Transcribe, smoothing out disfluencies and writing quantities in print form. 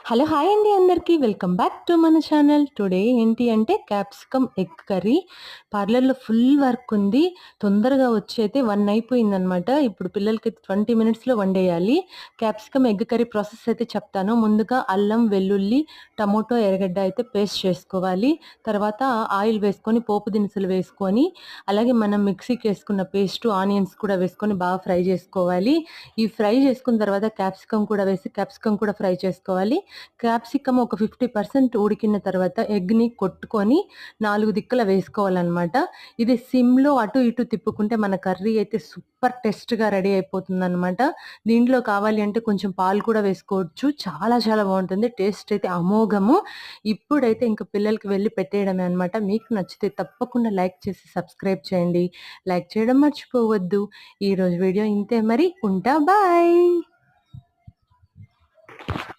Hello! Hi అండి అందరికీ. Welcome back to మన ఛానల్. టుడే ఏంటి అంటే క్యాప్సికమ్ ఎగ్ కర్రీ. పార్లర్‌లో ఫుల్ వర్క్ ఉంది. తొందరగా వచ్చి అయితే 1 అయిపోయిందనమాట. ఇప్పుడు పిల్లలకి 20 మినిట్స్‌లో వండేయాలి. క్యాప్సికమ్ ఎగ్ కర్రీ ప్రాసెస్ అయితే చెప్తాను. ముందుగా అల్లం, వెల్లుల్లి, టమోటో, ఎర్రగడ్డ అయితే పేస్ట్ చేసుకోవాలి. తర్వాత ఆయిల్ వేసుకొని పోపు దినుసులు వేసుకొని, అలాగే మనం మిక్సీకి వేసుకున్న పేస్టు, ఆనియన్స్ కూడా వేసుకొని బాగా ఫ్రై చేసుకోవాలి. ఈ ఫ్రై చేసుకున్న తర్వాత క్యాప్సికమ్ కూడా వేసి క్యాప్సికమ్ కూడా ఫ్రై చేసుకోవాలి. క్యాప్సికమ్ ఒక 50% ఉడికిన తర్వాత ఎగ్‌ని కొట్టుకొని 4 దిక్కుల వేసుకోవాలనమాట. ఇది సిమ్‌లో అటు ఇటు తిప్పుకుంటే మన కర్రీ అయితే సూపర్ టేస్ట్‌గా రెడీ అయిపోతుందనమాట. దీంట్లో కావాలి అంటే కొంచెం పాలు కూడా వేసుకోవచ్చు. చాలా చాలా బావుంటుంది. టేస్ట్ అయితే అమోఘము. ఇప్పుడైతే ఇంక పిల్లలకి వెళ్ళి పెట్టేయడమే అనమాట. మీకు నచ్చితే తప్పకుండా లైక్ చేసి సబ్స్క్రైబ్ చేయండి. లైక్ చేయడం మర్చిపోవద్దు. ఈరోజు వీడియో ఇంతే మరి. ఉంటా. బాయ్.